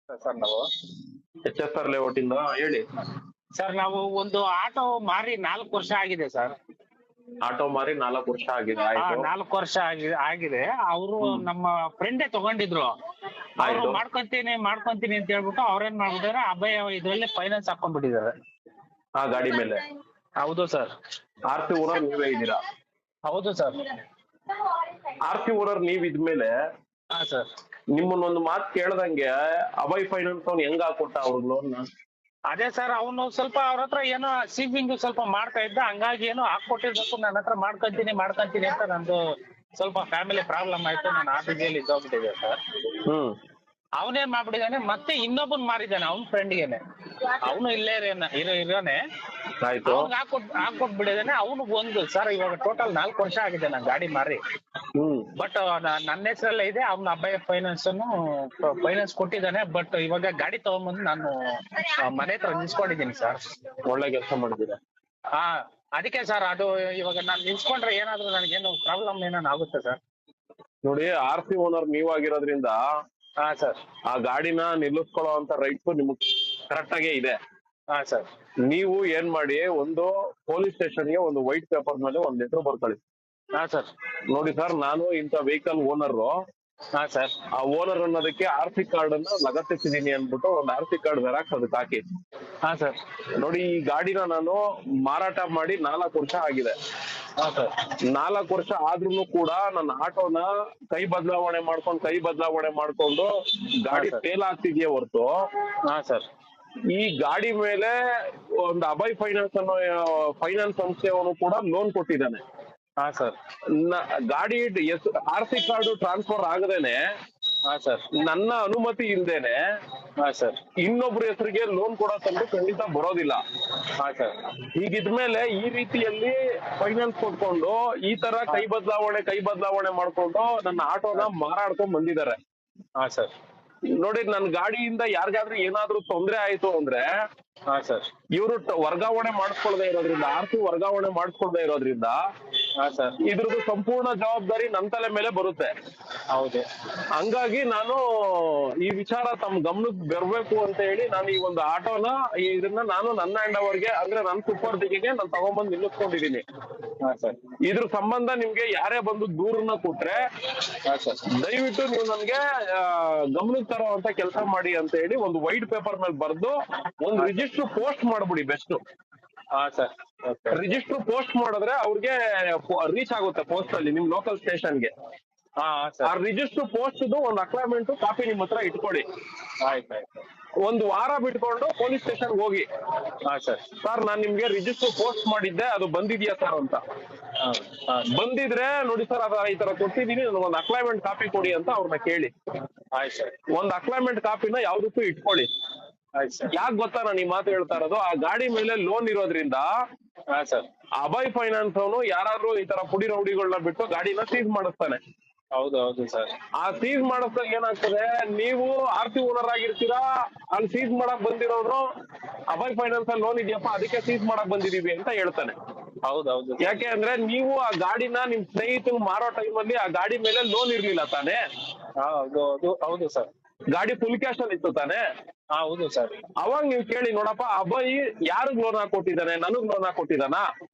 Sir ನಾವು HSR layout ಇಂದ ಹೇಳಿ. ಸರ್ ನಾವು ಒಂದು ಆಟೋ ಮಾರಿ 4 ವರ್ಷ ಆಗಿದೆ ಸರ್. ಆಟೋ ಮಾರಿ 4 ವರ್ಷ ಆಗಿದೆ. ಆಯ್ತು. 4 ವರ್ಷ ಆಗಿದೆ. ಅವರು ಹ್ಮ್. ನಮ್ಮ ಫ್ರೆಂಡೇ ತಗೊಂಡಿದ್ರು. ಅವ್ರು ಆಯ್ತು. ಮಾಡ್ಕೊಂತೀನಿ ಅಂತ ಹೇಳ್ಬಿಟ್ಟು ಅವ್ರೇನ್ ಮಾಡ್ಬಿಟ್ಟಿದಾರೆ, ಅಭಯ ಇದ್ರಲ್ಲಿ ಫೈನಾನ್ಸ್ ಹಾಕೊಂಡ್ಬಿಟ್ಟಿದ್ದಾರೆ ಆ ಗಾಡಿ ಮೇಲೆ. ಹೌದು ಸರ್. RC ಓನರ್ ನೀವೇ ಇದ್ದೀರಾ? ಹೌದು ಸರ್. RC ಓನರ್ ನೀವ್ ಇದ್ಮೇಲೆ ಹಾ ಸರ್. ನಿಮ್ಮನ್ನೊಂದು ಮಾತು ಕೇಳ್ದಂಗೆ ಅಭಯ್ ಫೈನಾನ್ಸ್ ಅವ್ನು ಹೆಂಗ್ ಹಾಕೊಟ್ಟ ಅವ್ರಿಗೆ ಲೋನ್? ಅದೇ ಸರ್, ಅವನು ಸ್ವಲ್ಪ ಅವ್ರ ಹತ್ರ ಏನೋ ಸೇವಿಂಗ್ ಸ್ವಲ್ಪ ಮಾಡ್ತಾ ಇದ್ದ, ಹಂಗಾಗಿ ಏನೋ ಹಾಕೊಟ್ಟಿರ್ಬೇಕು. ನನ್ನ ಹತ್ರ ಮಾಡ್ಕೊಂತೀನಿ ಅಂತ ನಂದು ಸ್ವಲ್ಪ ಫ್ಯಾಮಿಲಿ ಪ್ರಾಬ್ಲಮ್ ಆಯ್ತು. ನಾನು ಆಫೀಸಲ್ಲಿ ಇದ್ದೋಗ್ಬಿಟ್ಟಿದೆ ಸರ್. ಹ್ಮ್. ಅವನೇನ್ ಮಾಡ್ಬಿಟ್ಟಿದ್ದಾನೆ, ಮತ್ತೆ ಇನ್ನೊಬ್ಬನ್ ಮಾರಿದ್ದಾನೆ ಅವ್ನ ಫ್ರೆಂಡ್ಗೆನೆ. ಅವನು ಇಲ್ಲೇ ಇರೋನೆ. ಆಯ್ತು. ಅವ್ನಿಗೆ ಹಾಕೊಟ್ಬಿಟ್ಟಿದ್ದಾನೆ. ಅವನು ಒಂದು ಸರ್ ಇವಾಗ ಟೋಟಲ್ 4 ವರ್ಷ ಆಗಿದೆ ನಾನು ಗಾಡಿ ಮಾರಿ. ಹ್ಮ್. ಬಟ್ ನನ್ನ ಹೆಸರಲ್ಲೇ ಇದೆ. ಅವ್ನ ಅಭಯ ಫೈನಾನ್ಸ್ ಕೊಟ್ಟಿದ್ದಾನೆ. ಬಟ್ ಇವಾಗ ಗಾಡಿ ತಗೊಂಡ್ಬಂದು ನಾನು ಮನೆ ಹತ್ರ ನಿಲ್ಸ್ಕೊಂಡಿದ್ದೀನಿ ಸರ್. ಒಳ್ಳೆ ಕೆಲಸ ಮಾಡಿದ್ದೀರಾ. ಹಾ, ಅದಕ್ಕೆ ಸರ್ ಅದು ಇವಾಗ ನಾನು ನಿಲ್ಸ್ಕೊಂಡ್ರೆ ಏನಾದ್ರು ನನಗೇನು ಪ್ರಾಬ್ಲಮ್ ಏನಾದ್ರು ಆಗುತ್ತೆ ಸರ್? ನೋಡಿ, RC ಓನರ್ ನೀವಾಗಿರೋದ್ರಿಂದ ಹಾ ಸರ್. ಆ ಗಾಡಿನ ನಿಲ್ಲಿಸ್ಕೊಳ್ಳೋ ಅಂತ ರೈಟ್ಸ್ ನಿಮಗ್ ಕರೆಕ್ಟ್ ಆಗೇ ಇದೆ. ಹಾ ಸರ್. ನೀವು ಏನ್ ಮಾಡಿ, ಒಂದು ಪೊಲೀಸ್ ಸ್ಟೇಷನ್ಗೆ ಒಂದು ವೈಟ್ ಪೇಪರ್ ಮೇಲೆ ಒಂದು ಲೆಟರ್ ಬರ್ಕೊಳ್ಳಿ. ಹಾ ಸರ್. ನೋಡಿ ಸರ್, ನಾನು ಇಂಥ ವೆಹಿಕಲ್ ಓನರ್, ಹಾ ಸರ್. ಆ ಓನರ್ ಅನ್ನೋದಕ್ಕೆ RC ಕಾರ್ಡ್ ಅನ್ನ ಲಗತ್ತಿಸಿದೀನಿ ಅನ್ಬಿಟ್ಟು ಒಂದು RC ಕಾರ್ಡ್ ಜೆರಾಕ್ಸ್ ಅದಕ್ಕೆ ಹಾಕಿ. ಹಾ ಸರ್. ನೋಡಿ, ಈ ಗಾಡಿನ ನಾನು ಮಾರಾಟ ಮಾಡಿ 4 ವರ್ಷ ಆಗಿದೆ. ಹಾ ಸರ್. 4 ವರ್ಷ ಆದ್ರೂ ಕೂಡ ನನ್ನ ಆಟೋನ ಕೈ ಬದಲಾವಣೆ ಮಾಡ್ಕೊಂಡು ಗಾಡಿ ಹಾ, ಸರ್. ಸೇಲ್ ಆಗ್ತಿದ್ಯೇ ಹೊರತು ಹಾ ಸರ್. ಈ ಗಾಡಿ ಮೇಲೆ ಒಂದು ಅಭಯ್ ಫೈನಾನ್ಸ್ ಅನ್ನೋ ಫೈನಾನ್ಸ್ ಸಂಸ್ಥೆಯವನು ಕೂಡ ಲೋನ್ ಕೊಟ್ಟಿದ್ದಾನೆ. ಹಾ ಸರ್. ಗಾಡಿ RC ಕಾರ್ಡ್ ಟ್ರಾನ್ಸ್ಫರ್ ಆಗದೇನೆ, ಹಾ ಸರ್. ನನ್ನ ಅನುಮತಿ ಇಲ್ದೇನೆ ಹಾ ಸರ್. ಇನ್ನೊಬ್ರ ಹೆಸರಿಗೆ ಲೋನ್ ಕೊಡೋ ತಂದು ಖಂಡಿತ ಬರೋದಿಲ್ಲ. ಹಾ ಸರ್. ಹೀಗಿದ್ಮೇಲೆ ಈ ರೀತಿಯಲ್ಲಿ ಫೈನಾನ್ಸ್ ಕೊಟ್ಕೊಂಡು ಈ ತರ ಕೈ ಬದಲಾವಣೆ ಮಾಡ್ಕೊಂಡು ನನ್ನ ಆಟೋನ ಮಾರಾಡ್ಕೊಂಡ್ ಬಂದಿದ್ದಾರೆ. ಹಾ ಸರ್. ನೋಡಿ, ನನ್ನ ಗಾಡಿಯಿಂದ ಯಾರಿಗಾದ್ರೂ ಏನಾದ್ರೂ ತೊಂದ್ರೆ ಆಯ್ತು ಅಂದ್ರೆ ಹಾ ಸರ್. ಇವರು ವರ್ಗಾವಣೆ ಮಾಡಿಸ್ಕೊಳ್ದೆ ಇರೋದ್ರಿಂದ, RC ವರ್ಗಾವಣೆ ಮಾಡಿಸ್ಕೊಳ್ದೆ ಇರೋದ್ರಿಂದ ಹಾ ಸರ್. ಇದ್ರದ್ದು ಸಂಪೂರ್ಣ ಜವಾಬ್ದಾರಿ ನನ್ನ ತಲೆ ಮೇಲೆ ಬರುತ್ತೆ. ಹೌದು. ಹಂಗಾಗಿ ನಾನು ಈ ವಿಚಾರ ತಮ್ಮ ಗಮನಕ್ಕೆ ಬರ್ಬೇಕು ಅಂತ ಹೇಳಿ ನಾನು ಈ ಒಂದು ಆಟೋನ ಇದನ್ನ ನಾನು ನನ್ನ ಹ್ಯಾಂಡ್ ಓವರ್ಗೆ, ಅಂದ್ರೆ ನನ್ನ ಸುಪರ್ದಿಗೆ ನಾನು ತಗೊಂಡ್ಬಂದು ನಿಲ್ಲಿಸ್ಕೊಂಡಿದೀನಿ. ಹಾ ಸರ್. ಇದ್ರ ಸಂಬಂಧ ನಿಮ್ಗೆ ಯಾರೇ ಬಂದು ದೂರನ್ನ ಕೊಟ್ರೆ ಹಾ ಸರ್. ದಯವಿಟ್ಟು ನೀವು ನನ್ಗೆ ಗಮನಕ್ಕೆ ತರೋ ಅಂತ ಕೆಲಸ ಮಾಡಿ ಅಂತ ಹೇಳಿ ಒಂದು ವೈಟ್ ಪೇಪರ್ ಮೇಲೆ ಬರೆದು ಒಂದು ರಿಜಿಸ್ಟರ್ ಪೋಸ್ಟ್ ಮಾಡ್ಬಿಡಿ. ಬೆಸ್ಟ್ ಹಾ ಸರ್. ಓಕೆ. ರಿಜಿಸ್ಟರ್ ಪೋಸ್ಟ್ ಮಾಡಿದ್ರೆ ಅವ್ರಿಗೆ ರೀಚ್ ಆಗುತ್ತೆ ಪೋಸ್ಟ್ ಅಲ್ಲಿ ನಿಮ್ ಲೋಕಲ್ ಸ್ಟೇಷನ್ಗೆ. ಹಾ ಆ ಸರ್. ರಿಜಿಸ್ಟರ್ ಪೋಸ್ಟ್ ಒಂದು ಅಕ್ಲಾಮೆಂಟ್ ಕಾಪಿ ನಿಮ್ಮ ಹತ್ರ ಇಟ್ಕೊಳ್ಳಿ. ಆಯ್ತು. ಒಂದು ವಾರ ಬಿಟ್ಕೊಂಡು ಪೊಲೀಸ್ ಸ್ಟೇಷನ್ ಹೋಗಿ, ಹಾ ಸರ್. ಸರ್ ನಾನ್ ನಿಮ್ಗೆ ರಿಜಿಸ್ಟರ್ ಪೋಸ್ಟ್ ಮಾಡಿದ್ದೆ, ಅದು ಬಂದಿದ್ಯಾ ಸರ್ ಅಂತ. ಹಾ. ಹಾ. ಬಂದಿದ್ರೆ ನೋಡಿ ಸರ್, ಅದ ಈ ತರ ಕೊಟ್ಟಿದೀನಿ, ಒಂದು ಅಕ್ಲಾಮೆಂಟ್ ಕಾಪಿ ಕೊಡಿ ಅಂತ ಅವ್ರನ್ನ ಕೇಳಿ. ಆಯ್ತು ಸರ್. ಒಂದು ಅಕ್ಲಾಮೆಂಟ್ ಕಾಪಿನ ಯಾವ್ದಕ್ಕೂ ಇಟ್ಕೊಳ್ಳಿ. ಆಯ್ತು ಸರ್. ಯಾಕೆ ಗೊತ್ತಾ ನಾನು ಈ ಮಾತು ಹೇಳ್ತಾ ಇರೋದು? ಆ ಗಾಡಿ ಮೇಲೆ ಲೋನ್ ಇರೋದ್ರಿಂದ ಹಾ ಸರ್. ಅಭಯ್ ಫೈನಾನ್ಸ್ ಅವನು ಯಾರಾದ್ರೂ ಈ ತರ ಪುಡಿ ರೌಡಿಗಳನ್ನ ಬಿಟ್ಟು ಗಾಡಿನ ಸೀಸ್ ಮಾಡಿಸ್ತಾನೆ. ಹೌದು ಸರ್. ಆ ಸೀಸ್ ಮಾಡಿಸ್ದಾಗ ಏನಾಗ್ತದೆ, ನೀವು RC ಓನರ್ ಆಗಿರ್ತೀರಾ, ಅಲ್ಲಿ ಸೀಸ್ ಮಾಡಕ್ ಬಂದಿರೋರು ಅಭಯ್ ಫೈನಾನ್ಸ್ ಅಲ್ಲಿ ಲೋನ್ ಇದೆಯಪ್ಪ ಅದಕ್ಕೆ ಸೀಸ್ ಮಾಡಕ್ ಬಂದಿದೀವಿ ಅಂತ ಹೇಳ್ತಾನೆ. ಹೌದು. ಯಾಕೆ ಅಂದ್ರೆ ನೀವು ಆ ಗಾಡಿನ ನಿಮ್ ಸ್ನೇಹಿತರು ಮಾರೋ ಟೈಮಲ್ಲಿ ಆ ಗಾಡಿ ಮೇಲೆ ಲೋನ್ ಇರ್ಲಿಲ್ಲ ತಾನೆ, ಹೌದು ಸರ್. ಗಾಡಿ ಫುಲ್ ಕ್ಯಾಶ್ ಅಲ್ಲಿ ಇತ್ತು ತಾನೆ. ಹೌದು ಸರ್. ಅವಾಗ ನೀವು ಕೇಳಿ ನೋಡಪ್ಪ, ಅಭಯ್ ಯಾರಿಗ್ ಲೋನ್ ಹಾಕೊಟ್ಟಿದ್ದಾನೆ? ನನಗ್ ಲೋನ್ ಹಾಕೊಟ್ಟಿದ್ದಾನ?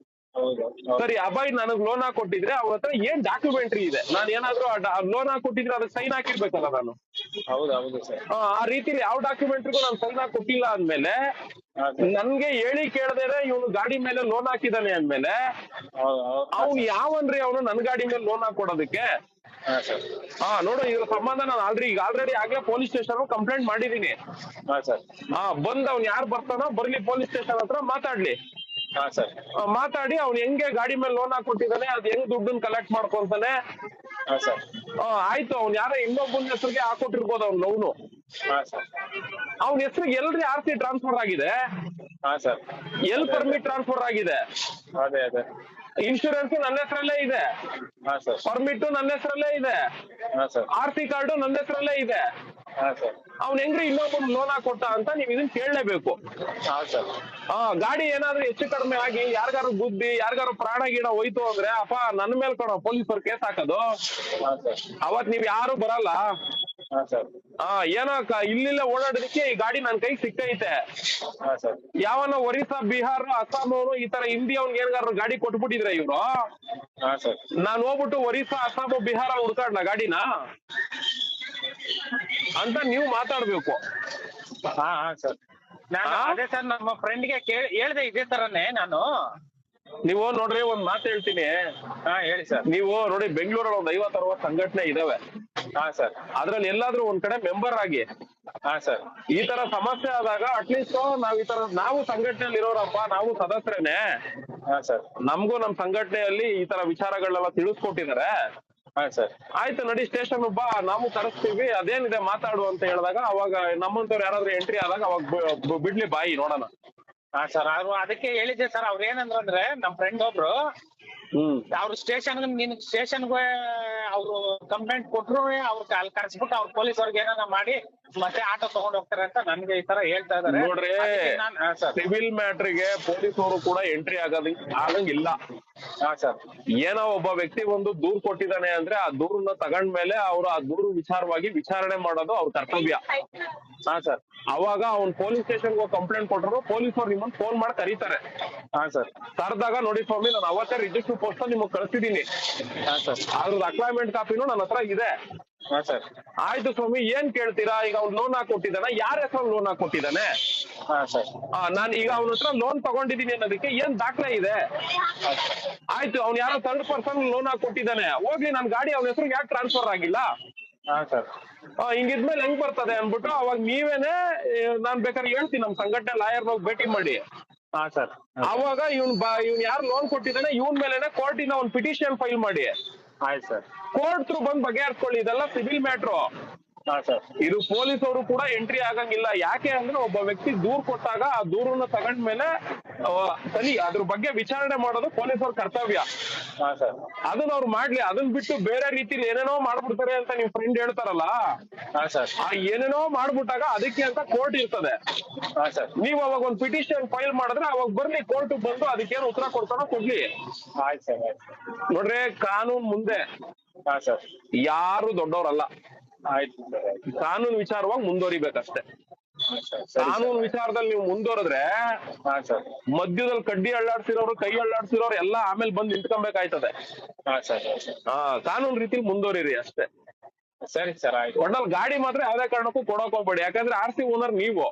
ಹೌದು. ಸರಿ, ಅಭಯ್ ನನಗ್ ಲೋನ್ ಹಾಕೊಟ್ಟಿದ್ರೆ ಅವ್ರ ಹತ್ರ ಏನ್ ಡಾಕ್ಯುಮೆಂಟ್ರಿ ಇದೆ? ನಾನು ಏನಾದ್ರು ಲೋನ್ ಹಾಕೊಟ್ಟಿದ್ರೆ ಅದಕ್ಕೆ ಸೈನ್ ಹಾಕಿರ್ಬೇಕಲ್ಲ ನಾನು. ಹೌದು ಸರ್. ಆ ರೀತಿಲಿ ಯಾವ ಡಾಕ್ಯುಮೆಂಟ್ರಿಗೂ ನಾನು ಸೈನ್ ಹಾಕೊಟ್ಟಿಲ್ಲ ಅಂದ್ಮೇಲೆ, ನನ್ಗೆ ಹೇಳಿ ಕೇಳದೇನೆ ಇವನು ಗಾಡಿ ಮೇಲೆ ಲೋನ್ ಹಾಕಿದಾನೆ ಅಂದ್ಮೇಲೆ ಅವ್ನು ಯಾವನ್ರಿ ಅವನು ನನ್ ಗಾಡಿ ಮೇಲೆ ಲೋನ್ ಹಾಕೊಡೋದಕ್ಕೆ? ನೋಡು, ಇದ್ರ ಸಂಬಂಧ ನಾನು ಆಲ್ರೆಡಿ ಆಗ್ಲೇ ಪೊಲೀಸ್ ಸ್ಟೇಷನ್ ಕಂಪ್ಲೇಂಟ್ ಮಾಡಿದೀನಿ. ಬಂದ್ ಅವ್ನ್ ಯಾರು ಬರ್ತಾನೋ ಬರ್ಲಿ, ಪೊಲೀಸ್ ಸ್ಟೇಷನ್ ಹತ್ರ ಮಾತಾಡ್ಲಿ. ಮಾತಾಡಿ ಅವ್ನು ಹೆಂಗೆ ಗಾಡಿ ಮೇಲೆ ಲೋನ್ ಹಾಕೊಟ್ಟಿದ್ದಾನೆ, ಅದ್ ಹೆಂಗ್ ದುಡ್ಡನ್ನ ಕಲೆಕ್ಟ್ ಮಾಡ್ಕೊಂತಾನೆ. ಆಯ್ತು, ಅವ್ನ್ ಯಾರೋ ಇನ್ನೊಬ್ಬನ ಹೆಸರಿಗೆ ಹಾಕೊಟ್ಟಿರ್ಬೋದು ಅವ್ನ ಲೋನು. ಅವ್ನ ಹೆಸರಿಗೆ ಎಲ್ರಿ RC ಟ್ರಾನ್ಸ್ಫರ್ ಆಗಿದೆ? ಎಲ್ ಪರ್ಮಿಟ್ ಟ್ರಾನ್ಸ್ಫರ್ ಆಗಿದೆ? ಇನ್ಶೂರೆನ್ಸ್ ನನ್ನ ಹೆಸರಲ್ಲೇ ಇದೆ, ಪರ್ಮಿಟ್ ನನ್ನ ಹೆಸರಲ್ಲೇ ಇದೆ, RC ಕಾರ್ಡು ನನ್ನ ಹೆಸರಲ್ಲೇ ಇದೆ. ಅವ್ನ್ ಹೆಂಗ್ರಿ ಇನ್ನೊಬ್ಬರು ಲೋನ್ ಹಾಕೊಟ್ಟ ಅಂತ ನೀವ್ ಇದನ್ನ ಕೇಳಲೇಬೇಕು. ಗಾಡಿ ಏನಾದ್ರೂ ಹೆಚ್ಚು ಕಡಿಮೆ ಆಗಿ ಯಾರಿಗಾರು ಗುದ್ದಿ ಯಾರಿಗಾರು ಪ್ರಾಣ ಗೀಣ ಹೋಯ್ತು ಅಂದ್ರೆ ಅಪ್ಪ ನನ್ನ ಮೇಲೆ ಕೊಡೋ ಪೊಲೀಸರು ಕೇಸ್ ಹಾಕೋದು. ಅವತ್ ನೀವ್ ಯಾರು ಬರಲ್ಲ. ಹಾ ಸರ್. ಏನೋ ಇಲ್ಲಿಲ್ಲ ಓಡಾಡೋದಕ್ಕೆ ಈ ಗಾಡಿ ನನ್ ಕೈಗೆ ಸಿಕ್ಕೈತೆ. ಹಾ ಸರ್. ಯಾವನ ಒರಿಸ್ಸಾ, ಬಿಹಾರ, ಅಸ್ಸಾಂ ಅವರು ಈ ತರ ಹಿಂದಿ ಅವ್ನಿಗೆ ಏನಾದ್ರು ಗಾಡಿ ಕೊಟ್ಬಿಟ್ಟಿದ್ರೆ ಇವ್ರು, ಹಾ ಸರ್. ನಾನ್ ಹೋಗ್ಬಿಟ್ಟು ಒರಿಸ್ಸಾ, ಅಸ್ಸಾಂ, ಬಿಹಾರ ಹುಡ್ಕಾಡ್ನ ಗಾಡಿನ ಅಂತ ನೀವು ಮಾತಾಡ್ಬೇಕು. ಹಾ ಹಾ ಸರ್. ನಾನು ಅದೇ ಸರ್ ನಮ್ಮ ಫ್ರೆಂಡ್ಗೆ ಹೇಳ್ದೆ ಇದೇ ತರನೇ ನಾನು. ನೀವು ನೋಡ್ರಿ ಒಂದ್ ಮಾತು ಹೇಳ್ತೀನಿ. ಹಾ ಹೇಳಿ ಸರ್. ನೀವು ನೋಡಿ ಬೆಂಗಳೂರಲ್ಲಿ ಒಂದ್ 50-60 ಸಂಘಟನೆ ಇದಾವೆ. ಹಾ ಸರ್. ಅದ್ರಲ್ಲಿ ಎಲ್ಲಾದ್ರೂ ಒಂದ್ ಕಡೆ ಮೆಂಬರ್ ಆಗಿ. ಹಾ ಸರ್. ಈ ತರ ಸಮಸ್ಯೆ ಆದಾಗ ಅಟ್ಲೀಸ್ಟ್ ನಾವು ಸಂಘಟನೆಯಲ್ಲಿ ಇರೋರಪ್ಪ, ನಾವು ಸದಸ್ಯರೇನೆ. ಹಾ ಸರ್. ನಮ್ಗೂ ನಮ್ ಸಂಘಟನೆಯಲ್ಲಿ ಈ ತರ ವಿಚಾರಗಳನ್ನೆಲ್ಲ ತಿಳಿಸ್ಕೊಟ್ಟಿದ್ದಾರೆ. ಹಾ ಸರ್. ಆಯ್ತು ನಡಿ ಸ್ಟೇಷನ್ ಬಾ, ನಾವು ಕರೆಸ್ತೀವಿ, ಅದೇನಿದೆ ಮಾತಾಡು ಅಂತ ಹೇಳಿದಾಗ ಅವಾಗ ನಮ್ಮಂತವ್ರು ಯಾರಾದ್ರೂ ಎಂಟ್ರಿ ಆದಾಗ ಅವಾಗ ಬಿಡ್ಲಿ ಬಾಯಿ ನೋಡೋಣ. ಹಾ ಸರ್. ಅದಕ್ಕೆ ಹೇಳಿದ್ದೆ ಸರ್. ಅವ್ರು ಏನಂದ್ರೆ ನಮ್ ಫ್ರೆಂಡ್ ಒಬ್ರು ಅವ್ರು ಸ್ಟೇಷನ್ಗೆ ಅವ್ರು ಕಂಪ್ಲೇಂಟ್ ಕೊಟ್ರು, ಅವ್ರಿಗೆ ಅಲ್ಲಿ ಕರ್ಸ್ಬಿಟ್ಟು ಅವ್ರ ಪೊಲೀಸ್ ಅವ್ರಿಗೆ ಏನಾರ ಮಾಡಿ ಮತ್ತೆ ಆಟೋ ತಗೊಂಡ್ ಹೋಗ್ತಾರೆ ಅಂತ ನನ್ಗೆ ಈ ತರ ಹೇಳ್ತಾ ಇದಾರೆ. ನೋಡ್ರಿ, ಸಿವಿಲ್ ಮ್ಯಾಟ್ರಿಗೆ ಪೊಲೀಸ್ ಅವರು ಕೂಡ ಎಂಟ್ರಿ ಆಗಂಗಿಲ್ಲ. ಹಾ ಸರ್. ಏನೋ ಒಬ್ಬ ವ್ಯಕ್ತಿ ಒಂದು ದೂರ್ ಕೊಟ್ಟಿದ್ದಾನೆ ಅಂದ್ರೆ ಆ ದೂರನ್ನ ತಗೊಂಡ್ಮೇಲೆ ಅವ್ರು ಆ ದೂರು ವಿಚಾರವಾಗಿ ವಿಚಾರಣೆ ಮಾಡೋದು ಅವ್ರ ಕರ್ತವ್ಯ. ಹಾ ಸರ್. ಅವಾಗ ಅವ್ನ್ ಪೊಲೀಸ್ ಸ್ಟೇಷನ್ಗೆ ಹೋಗಿ ಕಂಪ್ಲೇಂಟ್ ಕೊಟ್ಟರು, ಪೊಲೀಸ್ ಅವ್ರು ನಿಮ್ಮನ್ನ ಫೋನ್ ಮಾಡಿ ಕರೀತಾರೆ. ಹಾ ಸರ್. ಕರೆದಾಗ ನೋಡಿ ಸ್ವಾಮಿ, ನಾನು ಅವತ್ತೇ ರಿಜಿಸ್ಟರ್ ಪೋಸ್ಟ್ ನಿಮಗ್ ಕಳಿಸಿದೀನಿ. ಹಾ ಸರ್. ಅದ್ರದ್ದು ಅಕ್ಲಾಯ್ಮೆಂಟ್ ಕಾಪಿನೂ ನನ್ನ ಹತ್ರ ಇದೆ. ಹಾ ಸರ್. ಆಯ್ತು ಸ್ವಾಮಿ, ಏನ್ ಕೇಳ್ತೀರಾ? ಈಗ ಅವ್ನು ಲೋನ್ ಹಾಕೊಟ್ಟಿದ್ದಾನೆ, ಯಾರ ಹೆಸರು ಲೋನ್ ಹಾಕೊಟ್ಟಿದ್ದಾನೆ? ಹಾ ಸರ್. ನಾನ್ ಈಗ ಅವನ ಹತ್ರ ಲೋನ್ ತಗೊಂಡಿದ್ದೀನಿ ಅನ್ನೋದಕ್ಕೆ ಏನ್ ದಾಖಲೆ ಇದೆ? ಆಯ್ತು, ಅವ್ನು ಯಾರೋ ಥರ್ಡ್ ಪರ್ಸನ್ ಲೋನ್ ಹಾಕೊಟ್ಟಿದ್ದಾನೆ, ಹೋಗ್ಲಿ ನನ್ ಗಾಡಿ ಅವನ ಹೆಸರು ಯಾಕೆ ಟ್ರಾನ್ಸ್ಫರ್ ಆಗಿಲ್ಲ? ಹಾ ಸರ್. ಹಿಂಗಿದ್ಮೇಲೆ ಹೆಂಗ್ ಬರ್ತದೆ ಅನ್ಬಿಟ್ಟು ಅವಾಗ ನೀವೇನೆ, ನಾನ್ ಬೇಕಾದ್ರೆ ಹೇಳ್ತೀನಿ ನಮ್ ಸಂಘಟನೆ ಲಾಯರ್ ಹೋಗಿ ಭೇಟಿ ಮಾಡಿ. ಹಾ ಸರ್. ಅವಾಗ ಇವ್ನ್ ಯಾರು ಲೋನ್ ಕೊಟ್ಟಿದ್ದಾನೆ ಇವನ್ ಮೇಲೆನೆ ಕೋರ್ಟಿನ ಒಂದು ಪಿಟಿಷನ್ ಫೈಲ್ ಮಾಡಿ. ಆಯ್ತು ಸರ್. ಕೋರ್ಟ್ ಥ್ರೂ ಬಂದು ಬಗೆಹರಿಸ್ಕೊಳ್ಳಿ. ಇದೆಲ್ಲ ಸಿವಿಲ್ ಮ್ಯಾಟ್ರು. ಹಾ ಸರ್. ಇದು ಪೊಲೀಸ್ ಅವರು ಕೂಡ ಎಂಟ್ರಿ ಆಗಂಗಿಲ್ಲ. ಯಾಕೆ ಅಂದ್ರೆ ಒಬ್ಬ ವ್ಯಕ್ತಿ ದೂರ್ ಕೊಟ್ಟಾಗ ಆ ದೂರನ್ನ ತಗೊಂಡ್ಮೇಲೆ ಅದ್ರ ಬಗ್ಗೆ ವಿಚಾರಣೆ ಮಾಡೋದು ಪೊಲೀಸ್ ಅವ್ರ ಕರ್ತವ್ಯ. ಹಾ ಸರ್. ಅದನ್ನ ಅವ್ರು ಮಾಡ್ಲಿ. ಅದನ್ನ ಬಿಟ್ಟು ಬೇರೆ ರೀತಿಲಿ ಏನೇನೋ ಮಾಡ್ಬಿಡ್ತಾರೆ ಅಂತ ನಿಮ್ ಫ್ರೆಂಡ್ ಹೇಳ್ತಾರಲ್ಲ, ಹಾ ಸರ್. ಆ ಏನೇನೋ ಮಾಡ್ಬಿಟ್ಟಾಗ ಅದಕ್ಕೆ ಅಂತ ಕೋರ್ಟ್ ಇರ್ತದೆ. ಹಾ ಸರ್. ನೀವ್ ಅವಾಗ ಒಂದ್ ಪಿಟಿಷನ್ ಫೈಲ್ ಮಾಡಿದ್ರೆ ಅವಾಗ ಬರ್ಲಿ ಕೋರ್ಟ್ ಬಂದು ಅದಕ್ಕೇನು ಉತ್ತರ ಕೊಡ್ತಾನೋ ಕೊಡ್ಲಿ. ಆಯ್ತು ಸರ್. ನೋಡ್ರಿ, ಕಾನೂನ್ ಮುಂದೆ ಹಾ ಸರ್. ಯಾರು ದೊಡ್ಡವರಲ್ಲ. ಆಯ್ತು ಸರ್. ಕಾನೂನು ವಿಚಾರವಾಗಿ ಮುಂದುವರಿಬೇಕಷ್ಟೇ. ಕಾನೂನು ವಿಚಾರದಲ್ಲಿ ನೀವು ಮುಂದುವರೆದ್ರೆ ಹಾ ಸರ್. ಮಧ್ಯದಲ್ಲಿ ಕಡ್ಡಿ ಅಳ್ಳಾಡ್ಸಿರೋರು, ಕೈ ಅಳ್ಳಾಡ್ಸಿರೋರು ಎಲ್ಲ ಆಮೇಲೆ ಬಂದು ನಿಂತ್ಕೊಬೇಕಾಯ್ತದೆ. ಹಾ ಸರ್. ಕಾನೂನು ರೀತಿಲಿ ಮುಂದುವರಿರಿ ಅಷ್ಟೇ. ಸರಿ ಸರ್. ಆಯ್ತು. ಒಟ್ನಲ್ಲಿ ಗಾಡಿ ಮಾತ್ರ ಯಾವ್ದೇ ಕಾರಣಕ್ಕೂ ಕೊಡೋಕ್ ಹೋಗ್ಬೇಡಿ. ಯಾಕಂದ್ರೆ RC ಓನರ್ ನೀವು.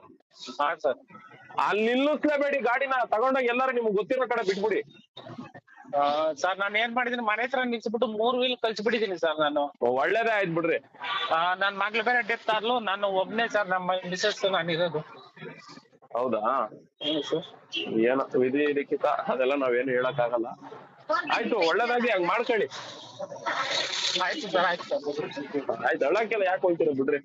ಹಾ ಸರ್. ಅಲ್ಲಿ ನಿಲ್ಲಿಸ್ಲೇಬೇಡಿ ಗಾಡಿನ. ತಗೊಂಡಾಗ ಎಲ್ಲರೂ ನಿಮ್ಗೆ ಗೊತ್ತಿರೋ ಕಡೆ ಬಿಟ್ಬಿಡಿ. ಸರ್ ನಾನು ಏನ್ ಮಾಡಿದೀನಿ, ಮನೆ ಹತ್ರ ನಿಲ್ಸ್ಬಿಟ್ಟು 3 ವೀಲ್ ಕಳ್ಸಿಬಿಟ್ಟಿದೀನಿ ಸರ್ ನಾನು. ಒಳ್ಳೇದೇ ಆಯ್ತು ಬಿಡ್ರಿ. ನನ್ ಮಗ್ಳು ಬೇರೆ ಡೆತ್ ಆದ್ಲು, ನಾನು ಒಬ್ನೇ ಸರ್, ನಮ್ಮ ಮಿಸಸ್ ನಾನು ಇರೋದು. ಹೌದಾ? ಸರ್. ಏನೋ ವಿಧಿ ಲಿಖಿತ ಅದೆಲ್ಲ ನಾವೇನು ಹೇಳಕ್ ಆಗಲ್ಲ. ಆಯ್ತು, ಒಳ್ಳೇದಾಗಿ ಹಂಗ್ ಮಾಡ್ಕೊಳ್ಳಿ. ಆಯ್ತು ಸರ್. ಆಯ್ತು ಸರ್. ಆಯ್ತು, ಹೇಳಕ್ಕೆಲ್ಲ ಯಾಕೆ ಹೋಗ್ತೀರ ಬಿಡ್ರಿ.